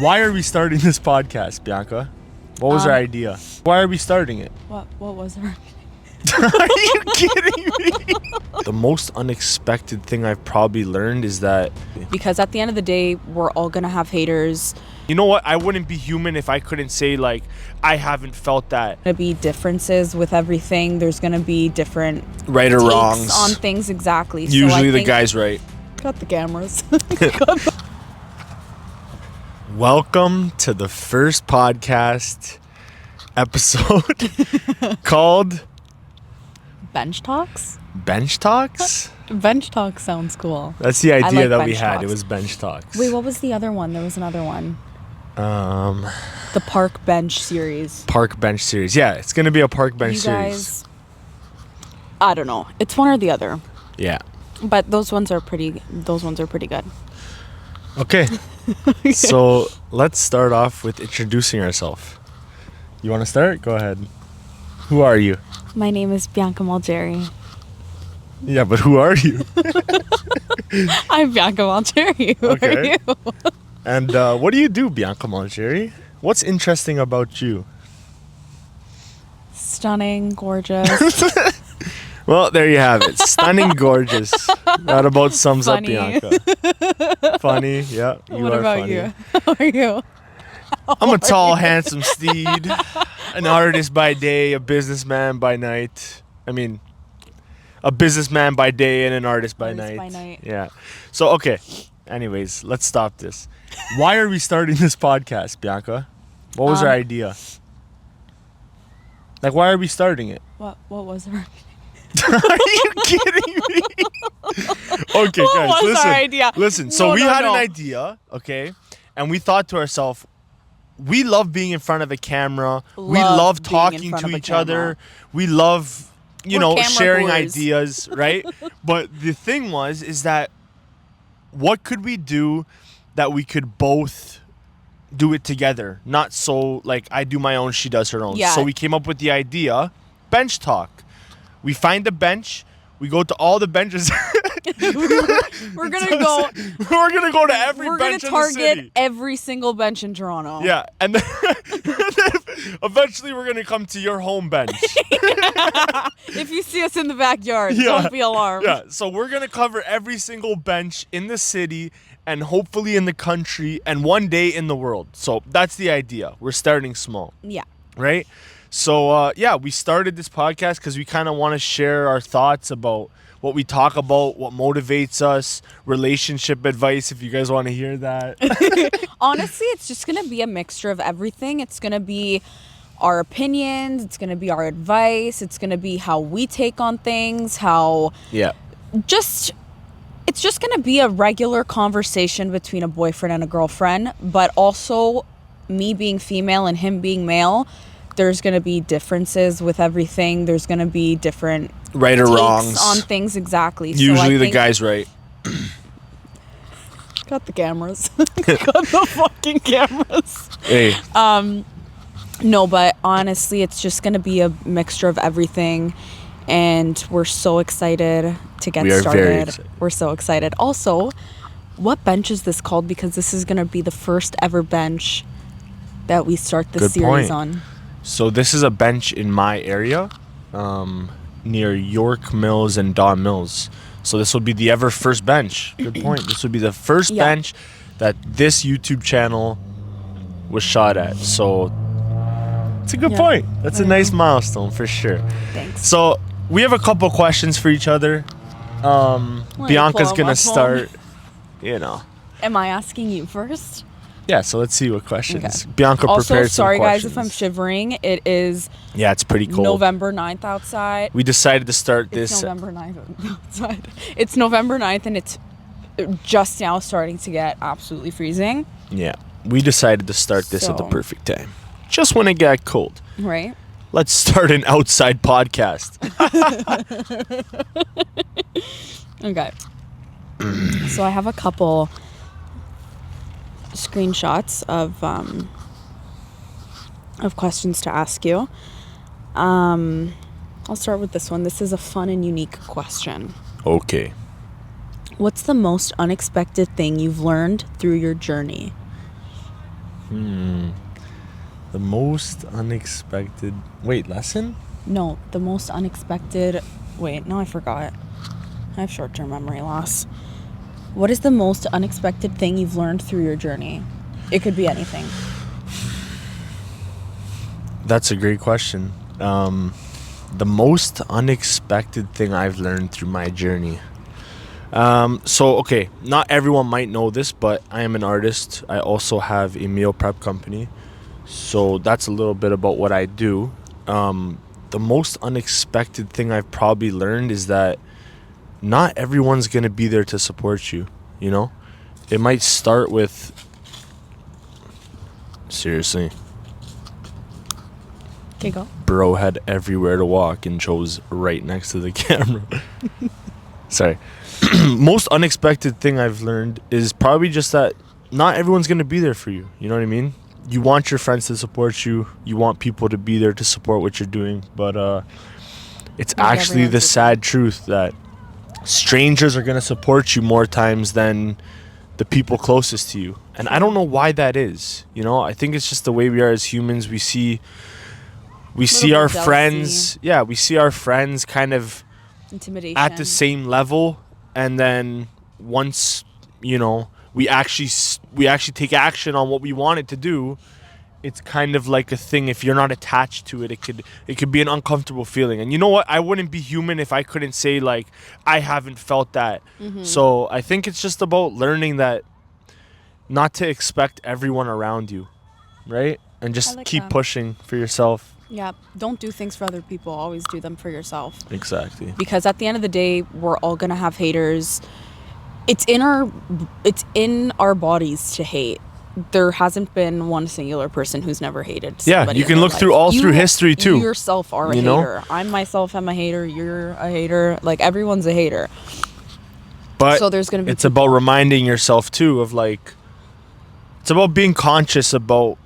Why are we starting this podcast, Bianca? What was our idea? Why are we starting it? What was our... Are you kidding me? The most unexpected thing I've probably learned is that... Because at the end of the day, we're all going to have haters. You know what? I wouldn't be human if I couldn't say, like, I haven't felt that. Going to be differences with everything. There's going to be different Right or takes wrongs. on things, exactly. Usually so I the think... guy's right. Got the cameras. Welcome to the first podcast episode called... Bench Talks? Bench Talks? Bench Talks sounds cool. That's the idea like that we bench had. talks. It was Bench Talks. Wait, what was the other one? There was another one. The The Park Bench series. Park Bench series. Yeah, it's going to be a Park Bench You series. guys... I don't know. It's one or the other. Yeah. But those ones are pretty good. Okay. So let's start off with introducing ourselves. You want to start? Go ahead. Who are you? My name is Bianca Malgeri. Yeah, but who are you? I'm Bianca Malgeri. Who Okay. are you? And what do you do, Bianca Malgeri? What's interesting about you? Stunning, gorgeous, Well, there you have it. Stunning, gorgeous. That about sums Funny. up Bianca. Funny, yeah. You what are about funny. you? How are you? I'm a tall, handsome steed, an artist by day, a businessman by night. I mean, a businessman by day and an artist by Artist night. by night. Yeah. So, okay. Anyways, let's stop this. Why are we starting this podcast, Bianca? What was our idea? Like, why are we starting it? What was our... Are you kidding me? Okay, What guys, was listen. our idea? Listen, so No, we no, had no. an idea, okay? And we thought to ourselves, we love being in front of a camera. We Love love being in talking front to of a each camera. other. We love, We're camera sharing whores. ideas, right? But the thing is that what could we do that we could both do it together? Not so, like, I do my own, she does her own. Yeah. So we came up with the idea, bench talk. We find a bench. We go to all the benches. We're gonna go... We're gonna go to every We're gonna bench in the target city. every single bench in Toronto. Yeah, and then eventually we're gonna come to your home bench. If you see us in the backyard, Yeah. don't be alarmed. Yeah, so we're gonna cover every single bench in the city and hopefully in the country and one day in the world. So that's the idea. We're starting small, Yeah. right? So we started this podcast because we kind of want to share our thoughts about what we talk about, what motivates us, relationship advice, if you guys want to hear that. Honestly, it's just going to be a mixture of everything. It's going to be our opinions. It's going to be our advice. It's going to be how we take on things, Yeah. it's just going to be a regular conversation between a boyfriend and a girlfriend, but also me being female and him being male. There's going to be differences with everything. There's going to be different Right or takes wrongs. on things, exactly. Usually so I the think... guy's right. Got the cameras. Got the fucking cameras. Hey. No, but honestly, it's just going to be a mixture of everything. And we're so excited to get We are started. very excited. We're so excited. Also, what bench is this called? Because this is going to be the first ever bench that we start this Good series point. on. So this is a bench in my area, near York Mills and Don Mills. So this will be the ever first bench. Good point. This will be the first Yeah. bench that this YouTube channel was shot at. So it's a good Yeah. point. That's a nice milestone for sure. Thanks. So we have a couple questions for each other. Bianca's pull out gonna my start. Am I asking you first? Yeah. So let's see what questions Okay. Bianca prepared. Also, sorry some guys if I'm questions. shivering. It is Yeah, it's pretty cold. November 9th outside. We decided to start It's this. November 9th outside. It's November 9th and it's just now starting to get absolutely freezing, Yeah, we decided to start this at the So- perfect time. Just when it got cold. right? Let's start an outside podcast. Okay. So I have a couple screenshots of questions to ask you. I'll start with this one. This is a fun and unique question. Okay. What's the most unexpected thing you've learned through your journey? The most unexpected. Wait, lesson? No, the most unexpected. Wait, no, I forgot. I have short-term memory loss. What is the most unexpected thing you've learned through your journey? It could be anything. That's a great question. The most unexpected thing I've learned through my journey. So, okay, not everyone might know this, but I am an artist. I also have a meal prep company. So that's a little bit about what I do. The most unexpected thing I've probably learned is that not everyone's going to be there to support you, you know? It might start with... Seriously. Okay, go. Bro had everywhere to walk and chose right next to the camera. Sorry. Most unexpected thing I've learned is probably just that not everyone's going to be there for you. You know what I mean? You want your friends to support you. You want people to be there to support what you're doing. But it's Not actually the everyone's sad truth that strangers are going to support you more times than the people closest to you. And I don't know why that is. You know, I think it's just the way we are as humans. We see bit our jealousy. friends. Yeah, we see our friends kind of Intimidation. at the same level, and then once we actually take action on what we wanted to do, it's kind of like a thing. If you're not attached to it, it could be an uncomfortable feeling. And you know what, I wouldn't be human if I couldn't say like I haven't felt that. So I think it's just about learning that not to expect everyone around you, right? And just like keep that. pushing for yourself. Yeah, don't do things for other people. Always do them for yourself. Exactly. Because at the end of the day, we're all gonna have haters. It's in our bodies to hate. There hasn't been one singular person who's never hated Yeah, somebody you in can their look life. through all You through history too. You yourself are a You know? hater. I myself am a hater. You're a hater. Like everyone's a hater. But So there's gonna be it's about reminding yourself too of like, it's about being conscious about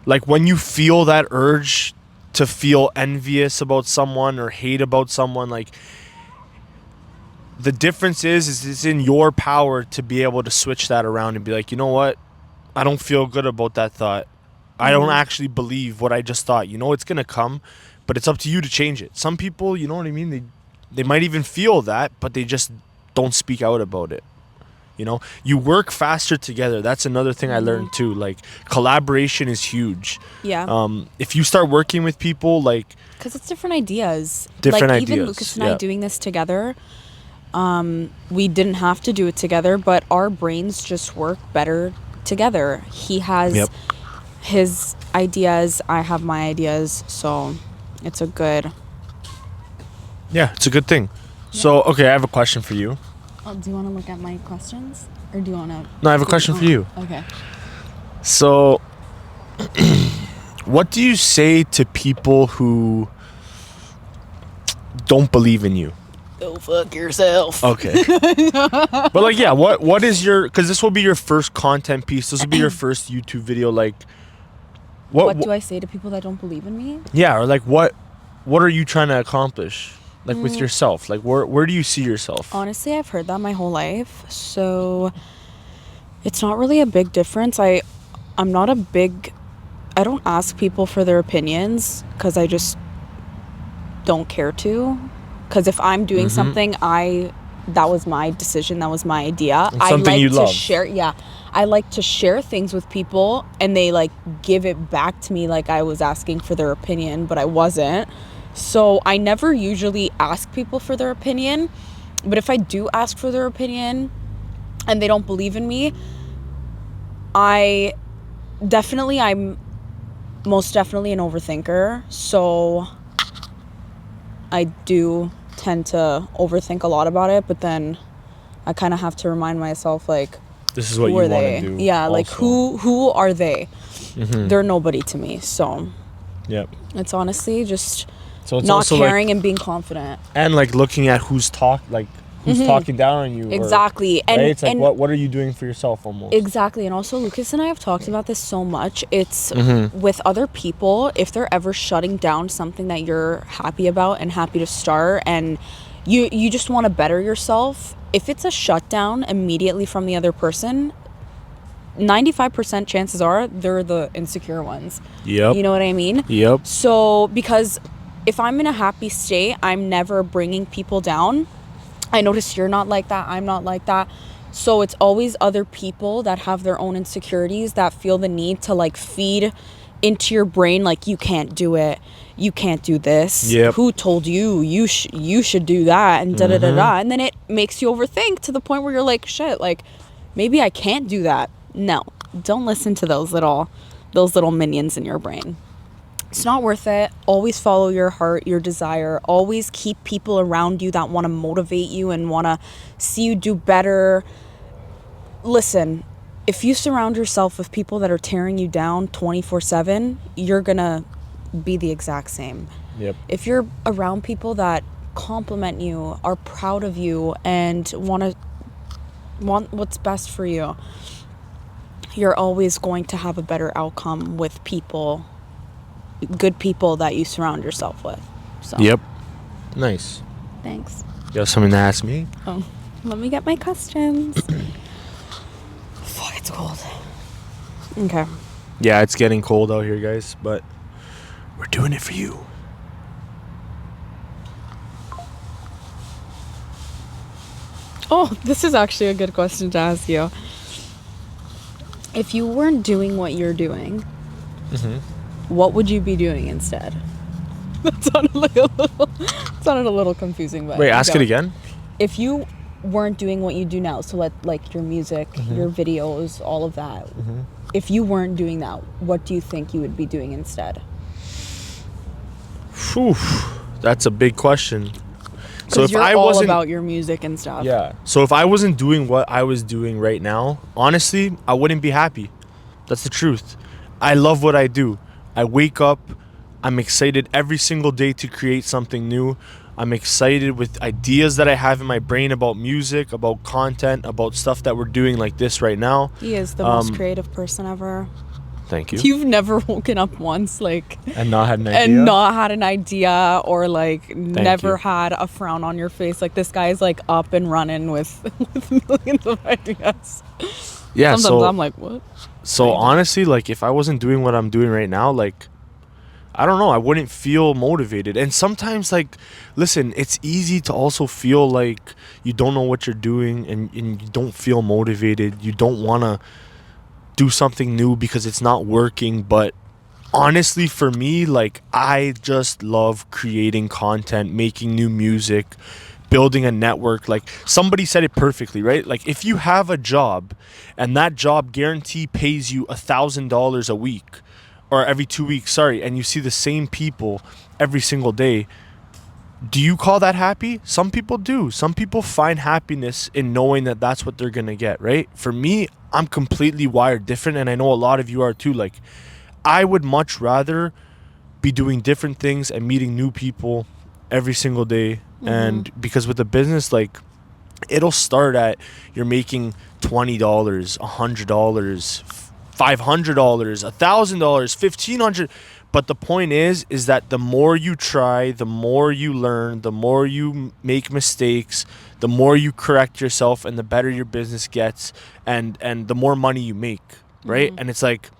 like when you feel that urge to feel envious about someone or hate about someone, like the difference is it's in your power to be able to switch that around and be like, you know what, I don't feel good about that thought. I don't actually believe what I just thought. You know, it's gonna come, but it's up to you to change it. Some people, you know what I mean, they might even feel that, but they just don't speak out about it. You know, you work faster together. That's another thing I learned too. Like collaboration is huge. Yeah. If you start working with people, like Because it's different ideas. Different like, even ideas, Lucas and yeah. I doing this together, we didn't have to do it together, but our brains just work better together. He has Yep. his ideas, I have my ideas, so it's a good... yeah, it's a good thing. So, okay, I have a question for you. Oh, do you want to look at my questions? Or do you want to... No, I have a question for you. Okay. So, what do you say to people who don't believe in you? Go fuck yourself. Okay. But like, yeah, what is your, because this will be your first content piece. This will be your first YouTube video. Like, What do I say to people that don't believe in me? yeah, or like what are you trying to accomplish? Like with yourself? Like where do you see yourself? Honestly, I've heard that my whole life, so it's not really a big difference. I don't ask people for their opinions because I just don't care to. Because if I'm doing something, that was my decision, that was my idea. And something you love. I like to share things with people, and they like give it back to me like I was asking for their opinion, but I wasn't. So I never usually ask people for their opinion, but if I do ask for their opinion and they don't believe in me, I'm most definitely an overthinker. So I do tend to overthink a lot about it, but then I kind of have to remind myself, like, This is what who you are want they? to do. Yeah, like also. who are they? They're nobody to me. So Yep. it's honestly just So it's not also caring like, and being confident. and like looking at who's talking down on you. Exactly. And right? It's like and what are you doing for yourself almost? exactly. And also Lucas and I have talked about this so much. It's Mm-hmm. with other people, if they're ever shutting down something that you're happy about and happy to start, and you just want to better yourself, if it's a shutdown immediately from the other person, 95% chances are they're the insecure ones. Yep. You know what I mean? Yep. So, because if I'm in a happy state, I'm never bringing people down. I notice you're not like that. I'm not like that. So it's always other people that have their own insecurities that feel the need to like feed into your brain like you can't do it, you can't do this. Yep. Who told you you should do that and da da da da. And then it makes you overthink to the point where you're like, shit, like maybe I can't do that. No, don't listen to those little minions in your brain. It's not worth it. Always follow your heart, your desire. Always keep people around you that want to motivate you and want to see you do better. Listen, if you surround yourself with people that are tearing you down 24/7, you're going to be the exact same. Yep. If you're around people that compliment you, are proud of you, and want what's best for you, you're always going to have a better outcome with people, good people that you surround yourself with. So. Yep. Nice. Thanks. You have something to ask me? Oh, let me get my questions. Fuck, it's cold. Okay. Yeah, it's getting cold out here, guys, but we're doing it for you. Oh, this is actually a good question to ask you. If you weren't doing what you're doing, what would you be doing instead? That sounded a little confusing, but wait, ask it again. If you weren't doing what you do now, so like your music, your videos, all of that. If you weren't doing that, what do you think you would be doing instead? Whew, that's a big question. So if you're I all wasn't about your music and stuff. Yeah. So if I wasn't doing what I was doing right now, honestly, I wouldn't be happy. That's the truth. I love what I do. I wake up, I'm excited every single day to create something new. I'm excited with ideas that I have in my brain about music, about content, about stuff that we're doing like this right now. He is the most creative person ever. Thank you. You've never woken up once and not had an idea. and not had an idea, or like never you. had a frown on your face. Like this guy's like up and running with millions of ideas. Yeah. Sometimes I'm like, what? So honestly, like if I wasn't doing what I'm doing right now, like I don't know, I wouldn't feel motivated. And sometimes, like, listen, it's easy to also feel like you don't know what you're doing and you don't feel motivated. You don't want to do something new because it's not working. But honestly, for me, like, I just love creating content, making new music, building a network. Like, somebody said it perfectly, right? Like, if you have a job and that job guarantee pays you $1,000 a week, or every 2 weeks, and you see the same people every single day, do you call that happy? Some people do. Some people find happiness in knowing that that's what they're going to get, right? For me, I'm completely wired different, and I know a lot of you are too. Like, I would much rather be doing different things and meeting new people every single day. And because with the business, like, it'll start at you're making $20, $100, $500, $1,000, $1,500. But the point is that the more you try, the more you learn, the more you make mistakes, the more you correct yourself, and the better your business gets, and the more money you make, right? And it's like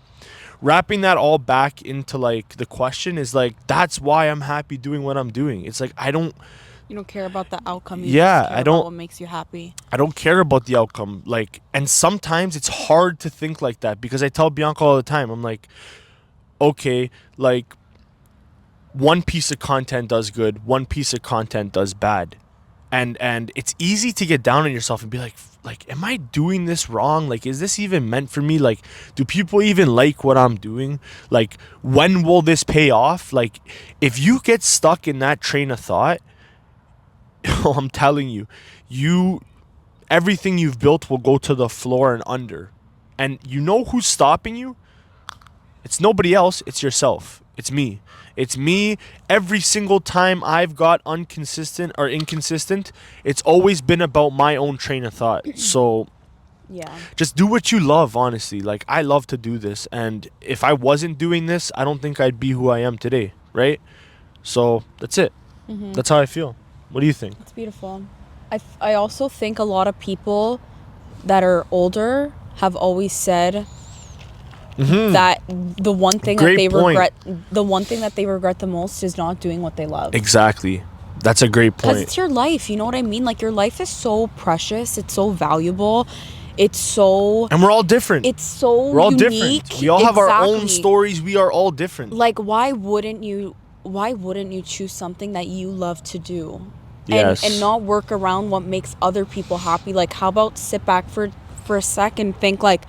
wrapping that all back into like the question is like, that's why I'm happy doing what I'm doing. It's like You don't care about the outcome. I don't. About what makes you happy. I don't care about the outcome. Like, and sometimes it's hard to think like that because I tell Bianca all the time, I'm like, okay, like, one piece of content does good, one piece of content does bad. And it's easy to get down on yourself and be like, am I doing this wrong? Like, is this even meant for me? Like, do people even like what I'm doing? Like, when will this pay off? Like, if you get stuck in that train of thought, I'm telling you, everything you've built will go to the floor and under. And you know who's stopping you? It's nobody else. It's yourself. It's me. It's me. Every single time I've got inconsistent, it's always been about my own train of thought. So Yeah. just do what you love, honestly. Like, I love to do this. And if I wasn't doing this, I don't think I'd be who I am today, right? So that's it. That's how I feel. What do you think? It's beautiful. I also think a lot of people that are older have always said that the one thing Great that they point. regret the most is not doing what they love. Exactly. That's a great Because point. it's your life, you know what I mean? Like, your life is so precious, it's so valuable, it's so And we're all different. we're We're all unique. different. We all have our own Exactly. stories. We are all different. Like, why wouldn't you choose something that you love to do? Yes. And not work around what makes other people happy. Like, how about sit back for a second, think like,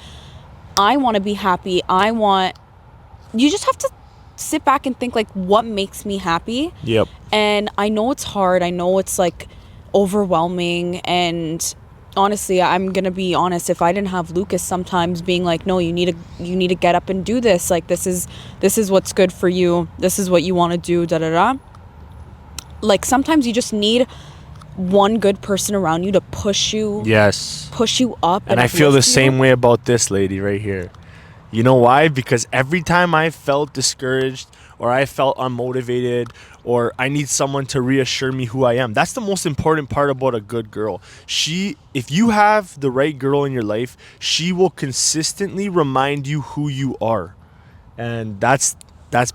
I want to be happy. You just have to sit back and think like, what makes me happy? Yep. And I know it's hard. I know it's like overwhelming. And honestly, I'm going to be honest. If I didn't have Lucas sometimes being like, no, you need to get up and do this. Like, this is what's good for you. This is what you want to do. Da, da, da. Like, sometimes you just need one good person around you to push you Yes. up. And I feel the uplift you. same way about this lady right here. You know why? Because every time I felt discouraged or I felt unmotivated or I need someone to reassure me who I am, that's the most important part about a good girl. If you have the right girl in your life, she will consistently remind you who you are. And that's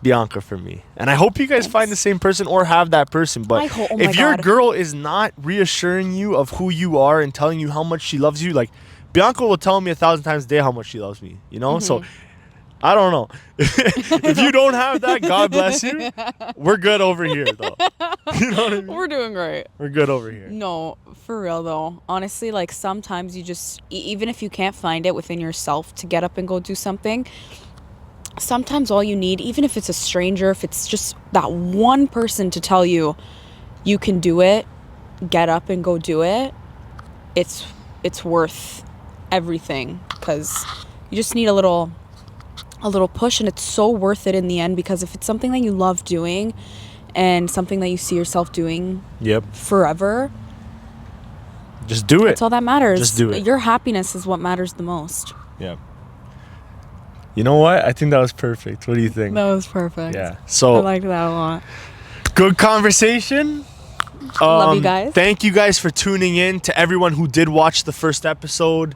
Bianca for me. And I hope you guys find the same person or have that person. But oh my if your God. girl is not reassuring you of who you are and telling you how much she loves you, like, Bianca will tell me 1,000 times a day how much she loves me, you know? So I don't know. If you don't have that, God bless you. We're good over here, though. You know what I mean? We're doing great. We're good over here. No, for real though. Honestly, like, sometimes you just, even if you can't find it within yourself to get up and go do something, sometimes all you need, even if it's a stranger, if it's just that one person to tell you you can do it, get up and go do it, it's worth everything, because you just need a little push, and it's so worth it in the end, because if it's something that you love doing and something that you see yourself doing Yep. forever, Just do it. that's all that matters. Just do it. Your happiness is what matters the most. Yeah. You know what? I think that was perfect. What do you think? That was perfect. Yeah. So liked that a lot. good conversation. Love you guys. Thank you guys for tuning in. To everyone who did watch the first episode,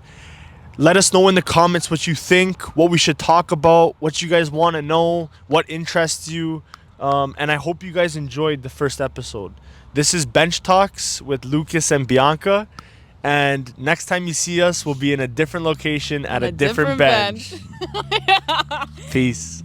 let us know in the comments what you think, what we should talk about, what you guys want to know, what interests you. And I hope you guys enjoyed the first episode. This is Bench Talks with Lucas and Bianca. And next time you see us, we'll be in a different location at a different bench. Peace.